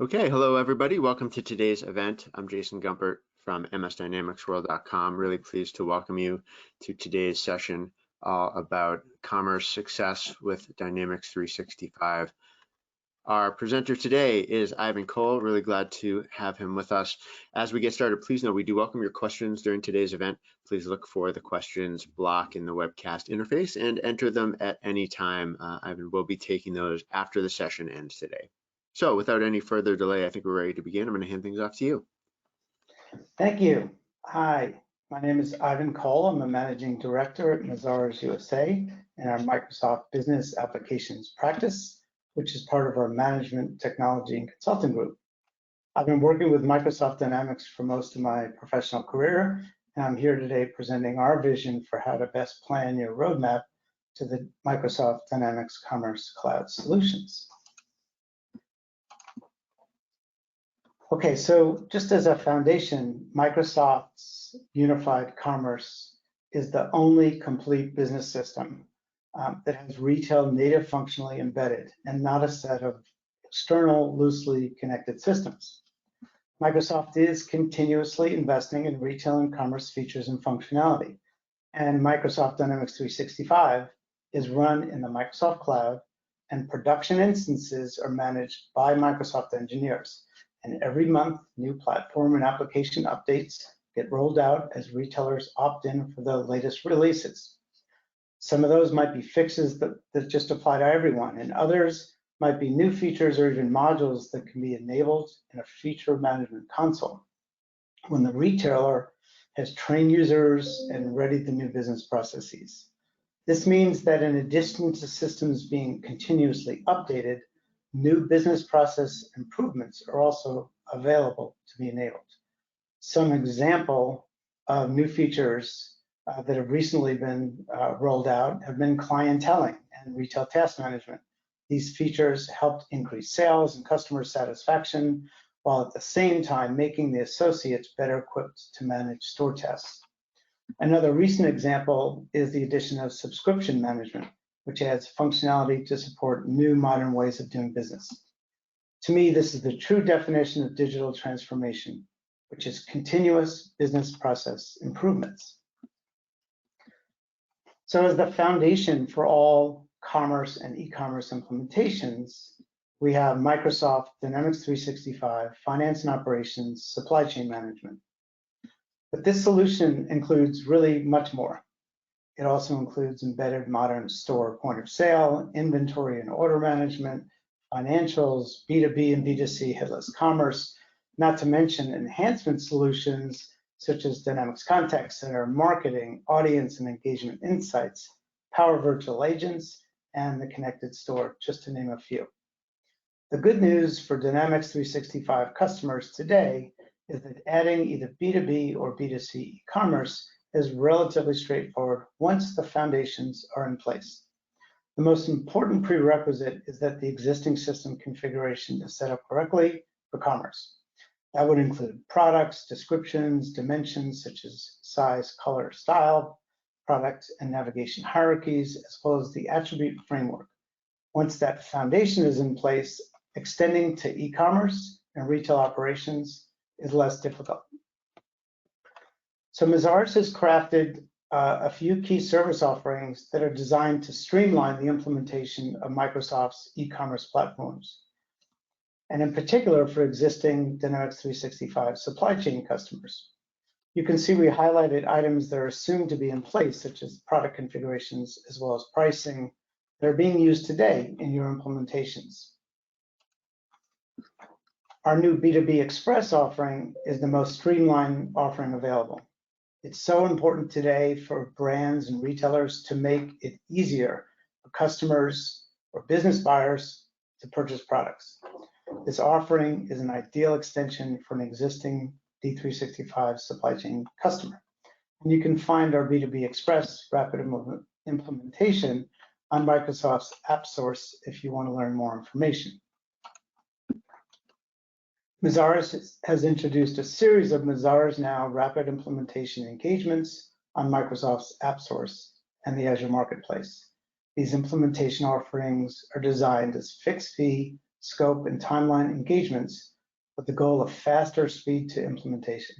Okay, hello everybody. Welcome to today's event. I'm Jason Gumpert from msdynamicsworld.com. Really pleased to welcome you to today's session about commerce success with Dynamics 365. Our presenter today is Ivan Cole. Really glad to have him with us. As we get started, please know we do welcome your questions during today's event. Please look for the questions block in the webcast interface and enter them at any time. Ivan will be taking those after the session ends today. So without any further delay, I think we're ready to begin. I'm going to hand things off to you. Thank you. Hi, my name is Ivan Cole. I'm a Managing Director at Mazaris USA in our Microsoft Business Applications practice, which is part of our Management, Technology, and Consulting group. I've been working with Microsoft Dynamics for most of my professional career, and I'm here today presenting our vision for how to best plan your roadmap to the Microsoft Dynamics Commerce Cloud solutions. Okay, so just as a foundation, Microsoft's unified commerce is the only complete business system that has retail native functionally embedded and not a set of external loosely connected systems. Microsoft is continuously investing in retail and commerce features and functionality, and Microsoft Dynamics 365 is run in the Microsoft Cloud, and production instances are managed by Microsoft engineers. And every month, new platform and application updates get rolled out as retailers opt in for the latest releases. Some of those might be fixes that just apply to everyone, and others might be new features or even modules that can be enabled in a feature management console when the retailer has trained users and readied the new business processes. This means that in addition to systems being continuously updated, new business process improvements are also available to be enabled. Some example of new features that have recently been rolled out have been clienteling and retail task management. These features helped increase sales and customer satisfaction, while at the same time making the associates better equipped to manage store tasks. Another recent example is the addition of subscription management, which adds functionality to support new modern ways of doing business. To me, this is the true definition of digital transformation, which is continuous business process improvements. So as the foundation for all commerce and e-commerce implementations, we have Microsoft Dynamics 365, Finance and Operations, Supply Chain Management. But this solution includes really much more. It also includes embedded modern store point of sale, inventory and order management, financials, B2B and B2C headless commerce, not to mention enhancement solutions such as Dynamics Contact Center, marketing, audience and engagement insights, Power Virtual Agents, and the connected store, just to name a few. The good news for Dynamics 365 customers today is that adding either B2B or B2C e-commerce is relatively straightforward once the foundations are in place. The most important prerequisite is that the existing system configuration is set up correctly for commerce. That would include products, descriptions, dimensions such as size, color, style, product and navigation hierarchies, as well as the attribute framework. Once that foundation is in place, extending to e-commerce and retail operations is less difficult. So Mazaris has crafted a few key service offerings that are designed to streamline the implementation of Microsoft's e-commerce platforms, and in particular for existing Dynamics 365 supply chain customers. You can see we highlighted items that are assumed to be in place, such as product configurations as well as pricing, that are being used today in your implementations. Our new B2B Express offering is the most streamlined offering available. It's so important today for brands and retailers to make it easier for customers or business buyers to purchase products. This offering is an ideal extension for an existing D365 supply chain customer. And you can find our B2B Express rapid implementation on Microsoft's App Source if you want to learn more information. Mazaris has introduced a series of Mazaris Now rapid implementation engagements on Microsoft's App Source and the Azure Marketplace. These implementation offerings are designed as fixed fee, scope, and timeline engagements with the goal of faster speed to implementation.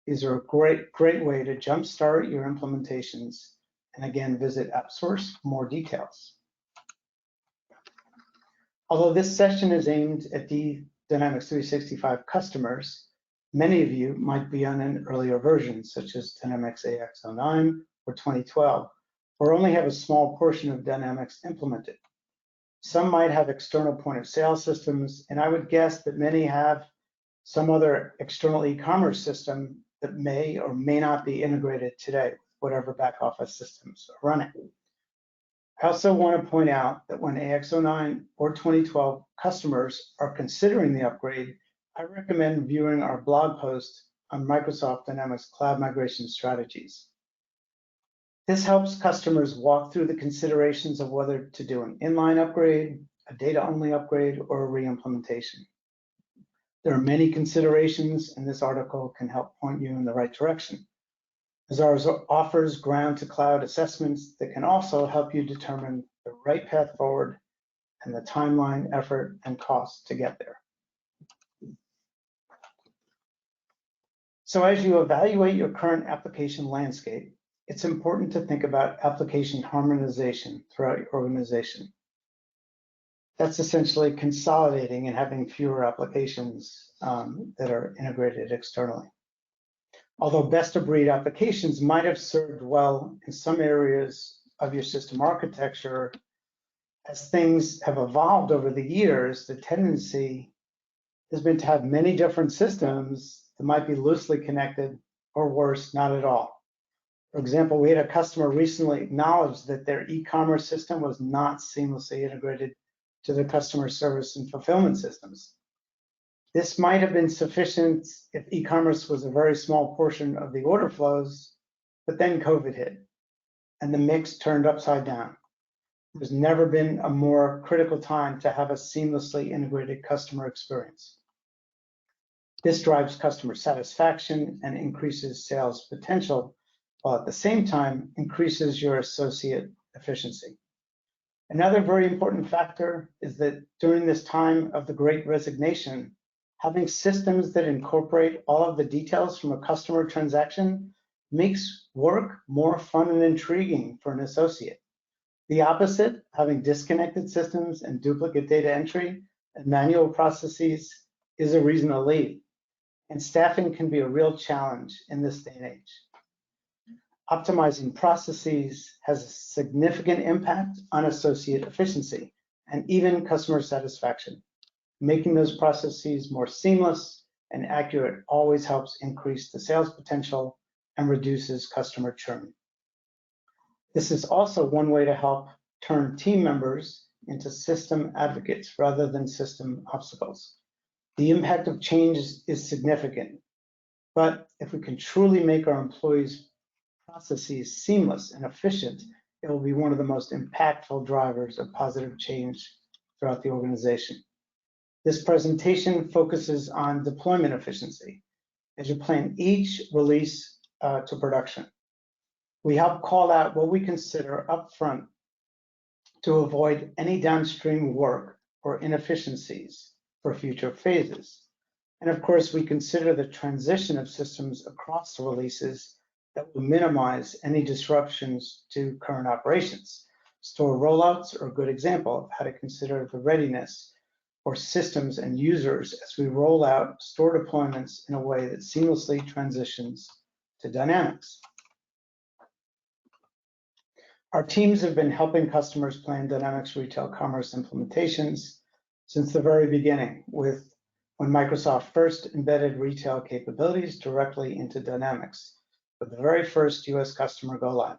These are a great way to jumpstart your implementations. And again, visit AppSource for more details. Although this session is aimed at the Dynamics 365 customers, many of you might be on an earlier version, such as Dynamics AX09 or 2012, or only have a small portion of Dynamics implemented. Some might have external point of sale systems, and I would guess that many have some other external e-commerce system that may or may not be integrated today with whatever back office systems are running. I also want to point out that when AX09 or 2012 customers are considering the upgrade, I recommend viewing our blog post on Microsoft Dynamics Cloud Migration Strategies. This helps customers walk through the considerations of whether to do an inline upgrade, a data-only upgrade, or a re-implementation. There are many considerations, and this article can help point you in the right direction. Mazars offers ground-to-cloud assessments that can also help you determine the right path forward and the timeline, effort, and cost to get there. So as you evaluate your current application landscape, it's important to think about application harmonization throughout your organization. That's essentially consolidating and having fewer applications that are integrated externally. Although best-of-breed applications might have served well in some areas of your system architecture, as things have evolved over the years, the tendency has been to have many different systems that might be loosely connected, or worse, not at all. For example, we had a customer recently acknowledge that their e-commerce system was not seamlessly integrated to the customer service and fulfillment systems. This might have been sufficient if e-commerce was a very small portion of the order flows, but then COVID hit and the mix turned upside down. There's never been a more critical time to have a seamlessly integrated customer experience. This drives customer satisfaction and increases sales potential, while at the same time increases your associate efficiency. Another very important factor is that during this time of the Great Resignation, having systems that incorporate all of the details from a customer transaction makes work more fun and intriguing for an associate. The opposite, having disconnected systems and duplicate data entry and manual processes, is a reason to leave. And staffing can be a real challenge in this day and age. Optimizing processes has a significant impact on associate efficiency and even customer satisfaction. Making those processes more seamless and accurate always helps increase the sales potential and reduces customer churn. This is also one way to help turn team members into system advocates rather than system obstacles. The impact of change is significant, but if we can truly make our employees' processes seamless and efficient, it will be one of the most impactful drivers of positive change throughout the organization. This presentation focuses on deployment efficiency as you plan each release to production. We help call out what we consider upfront to avoid any downstream work or inefficiencies for future phases. And of course, we consider the transition of systems across the releases that will minimize any disruptions to current operations. Store rollouts are a good example of how to consider the readiness for systems and users as we roll out store deployments in a way that seamlessly transitions to Dynamics. Our teams have been helping customers plan Dynamics retail commerce implementations since the very beginning, when Microsoft first embedded retail capabilities directly into Dynamics, with the very first US customer go live.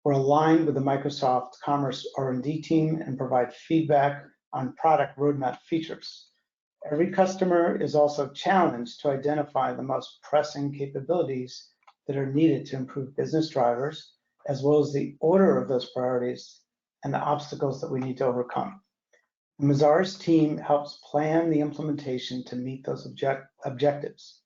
We're aligned with the Microsoft Commerce R&D team and provide feedback on product roadmap features. Every customer is also challenged to identify the most pressing capabilities that are needed to improve business drivers, as well as the order of those priorities and the obstacles that we need to overcome. The Mazars team helps plan the implementation to meet those objectives.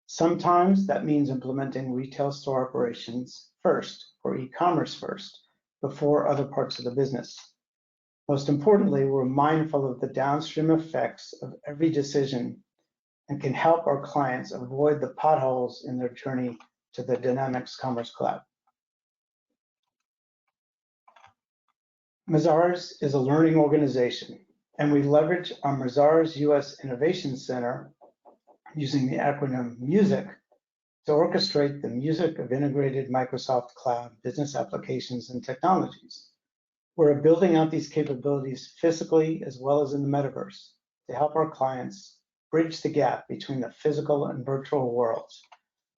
Sometimes that means implementing retail store operations first, or e-commerce first, before other parts of the business. Most importantly, we're mindful of the downstream effects of every decision and can help our clients avoid the potholes in their journey to the Dynamics Commerce Cloud. Mazaris is a learning organization, and we leverage our Mazars US Innovation Center using the acronym MUSIC to orchestrate the music of integrated Microsoft Cloud business applications and technologies. We're building out these capabilities physically as well as in the metaverse to help our clients bridge the gap between the physical and virtual worlds.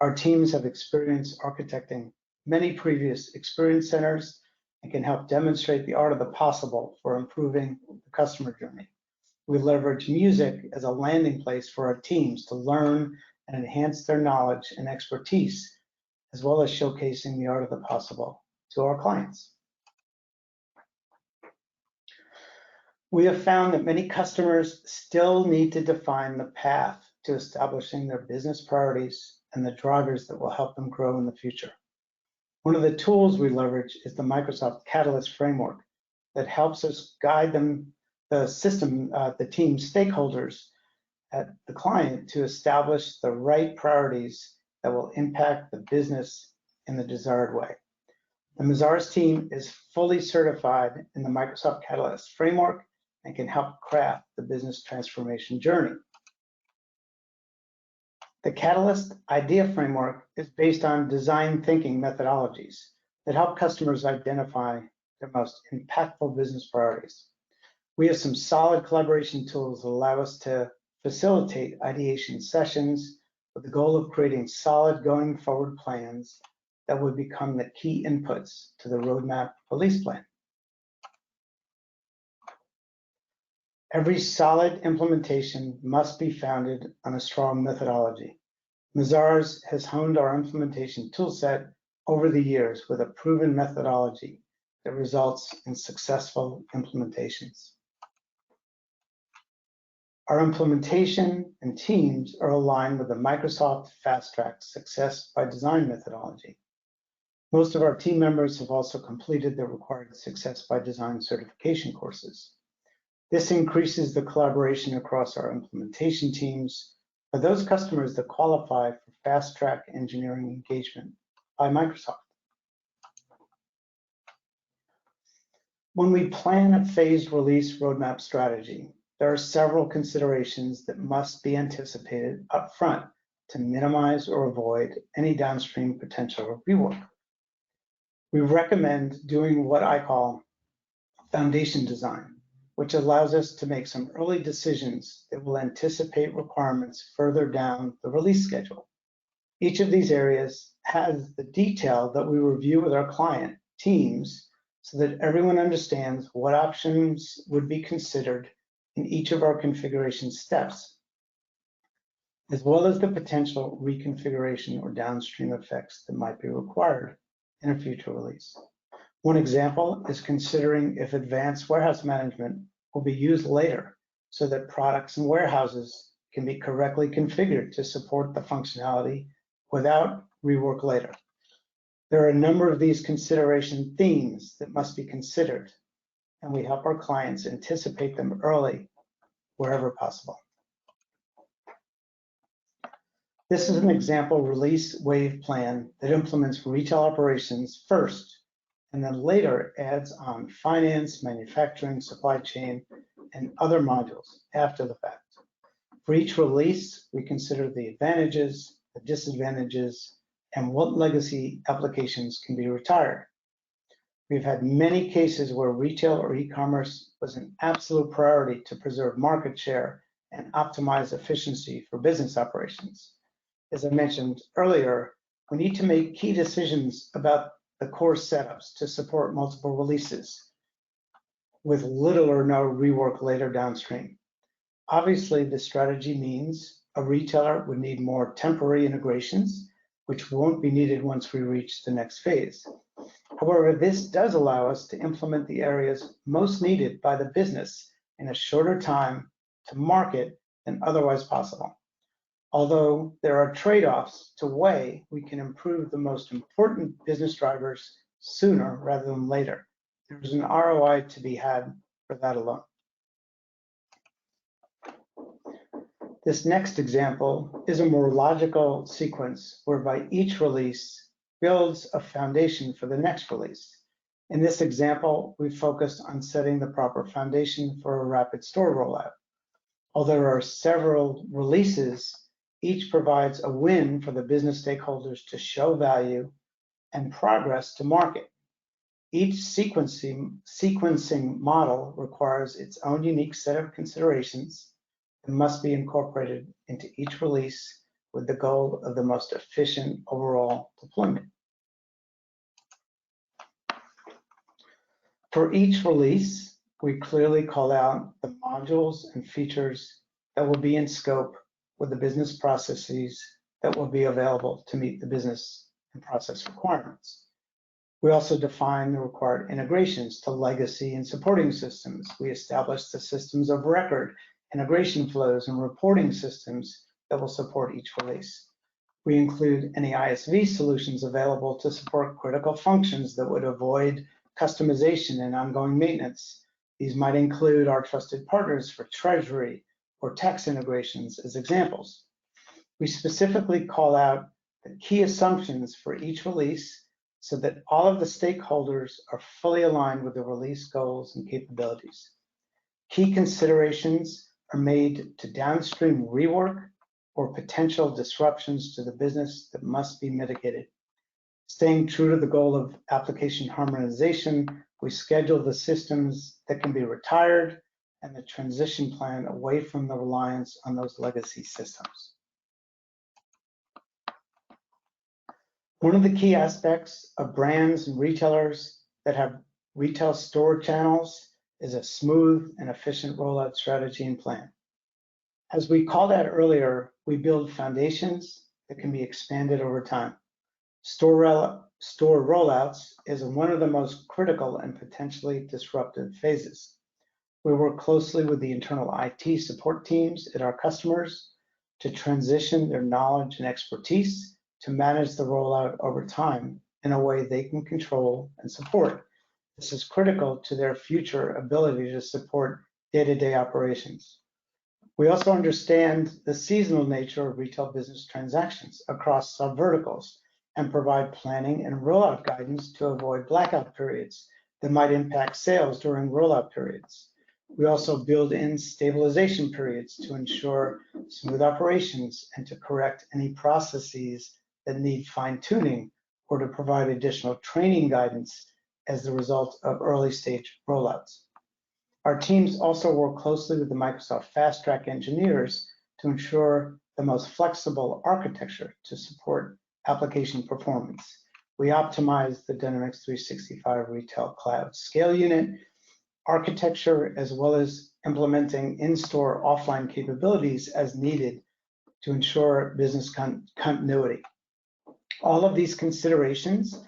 Our teams have experience architecting many previous experience centers and can help demonstrate the art of the possible for improving the customer journey. We leverage music as a landing place for our teams to learn and enhance their knowledge and expertise, as well as showcasing the art of the possible to our clients. We have found that many customers still need to define the path to establishing their business priorities and the drivers that will help them grow in the future. One of the tools we leverage is the Microsoft Catalyst framework that helps us guide them, the team stakeholders at the client to establish the right priorities that will impact the business in the desired way. The Mazars team is fully certified in the Microsoft Catalyst framework and can help craft the business transformation journey. The Catalyst idea framework is based on design thinking methodologies that help customers identify their most impactful business priorities. We have some solid collaboration tools that allow us to facilitate ideation sessions with the goal of creating solid going forward plans that would become the key inputs to the roadmap release plan. Every solid implementation must be founded on a strong methodology. Mazars has honed our implementation toolset over the years with a proven methodology that results in successful implementations. Our implementation and teams are aligned with the Microsoft Fast Track Success by Design methodology. Most of our team members have also completed the required Success by Design certification courses. This increases the collaboration across our implementation teams for those customers that qualify for Fast Track Engineering engagement by Microsoft. When we plan a phased release roadmap strategy, there are several considerations that must be anticipated upfront to minimize or avoid any downstream potential rework. We recommend doing what I call foundation design, which allows us to make some early decisions that will anticipate requirements further down the release schedule. Each of these areas has the detail that we review with our client teams so that everyone understands what options would be considered in each of our configuration steps, as well as the potential reconfiguration or downstream effects that might be required in a future release. One example is considering if advanced warehouse management will be used later so that products and warehouses can be correctly configured to support the functionality without rework later. There are a number of these consideration themes that must be considered, and we help our clients anticipate them early wherever possible. This is an example release wave plan that implements retail operations first and then later adds on finance, manufacturing, supply chain, and other modules after the fact. For each release, we consider the advantages, the disadvantages, and what legacy applications can be retired. We've had many cases where retail or e-commerce was an absolute priority to preserve market share and optimize efficiency for business operations. As I mentioned earlier, we need to make key decisions about the core setups to support multiple releases with little or no rework later downstream. Obviously, this strategy means a retailer would need more temporary integrations, which won't be needed once we reach the next phase. However, this does allow us to implement the areas most needed by the business in a shorter time to market than otherwise possible. Although there are trade-offs to weigh, we can improve the most important business drivers sooner rather than later. There's an ROI to be had for that alone. This next example is a more logical sequence whereby each release builds a foundation for the next release. In this example, we focused on setting the proper foundation for a rapid store rollout. Although there are several releases, each provides a win for the business stakeholders to show value and progress to market. Each sequencing model requires its own unique set of considerations and must be incorporated into each release with the goal of the most efficient overall deployment. For each release, we clearly call out the modules and features that will be in scope with the business processes that will be available to meet the business and process requirements. We also define the required integrations to legacy and supporting systems. We establish the systems of record, integration flows, and reporting systems that will support each release. We include any ISV solutions available to support critical functions that would avoid customization and ongoing maintenance. These might include our trusted partners for treasury or tax integrations as examples. We specifically call out the key assumptions for each release so that all of the stakeholders are fully aligned with the release goals and capabilities. Key considerations are made to downstream rework or potential disruptions to the business that must be mitigated. Staying true to the goal of application harmonization, we schedule the systems that can be retired and the transition plan away from the reliance on those legacy systems. One of the key aspects of brands and retailers that have retail store channels is a smooth and efficient rollout strategy and plan. As we called out earlier, we build foundations that can be expanded over time. Store rollouts is one of the most critical and potentially disruptive phases. We work closely with the internal IT support teams at our customers to transition their knowledge and expertise to manage the rollout over time in a way they can control and support. This is critical to their future ability to support day-to-day operations. We also understand the seasonal nature of retail business transactions across sub-verticals and provide planning and rollout guidance to avoid blackout periods that might impact sales during rollout periods. We also build in stabilization periods to ensure smooth operations and to correct any processes that need fine-tuning or to provide additional training guidance as the result of early-stage rollouts. Our teams also work closely with the Microsoft Fast Track engineers to ensure the most flexible architecture to support application performance. We optimize the Dynamics 365 Retail Cloud Scale Unit architecture, as well as implementing in-store offline capabilities as needed to ensure business continuity. All of these considerations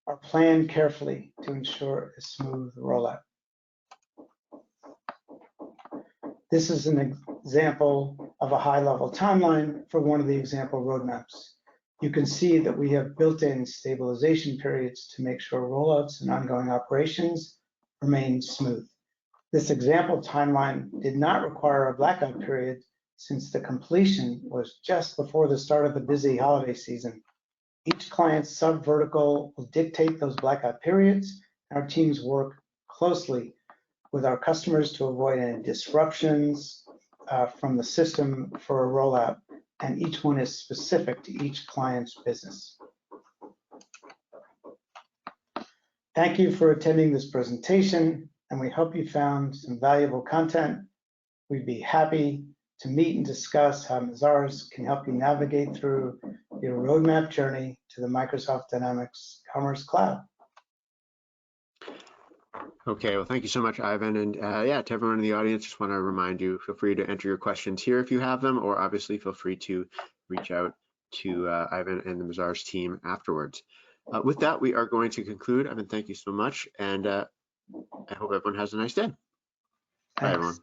are planned carefully to ensure a smooth rollout. This is an example of a high-level timeline for one of the example roadmaps. You can see that we have built-in stabilization periods to make sure rollouts and ongoing operations remain smooth. This example timeline did not require a blackout period since the completion was just before the start of the busy holiday season. Each client's sub-vertical will dictate those blackout periods. Our teams work closely with our customers to avoid any disruptions from the system for a rollout, and each one is specific to each client's business. Thank you for attending this presentation, and we hope you found some valuable content. We'd be happy to meet and discuss how Mazaris can help you navigate through your roadmap journey to the Microsoft Dynamics Commerce Cloud. Okay, well, thank you so much, Ivan. And yeah, to everyone in the audience, just want to remind you, feel free to enter your questions here if you have them, or obviously feel free to reach out to Ivan and the Mazars team afterwards. With that, we are going to conclude. Ivan, thank you so much. And I hope everyone has a nice day. Thanks. Bye, everyone.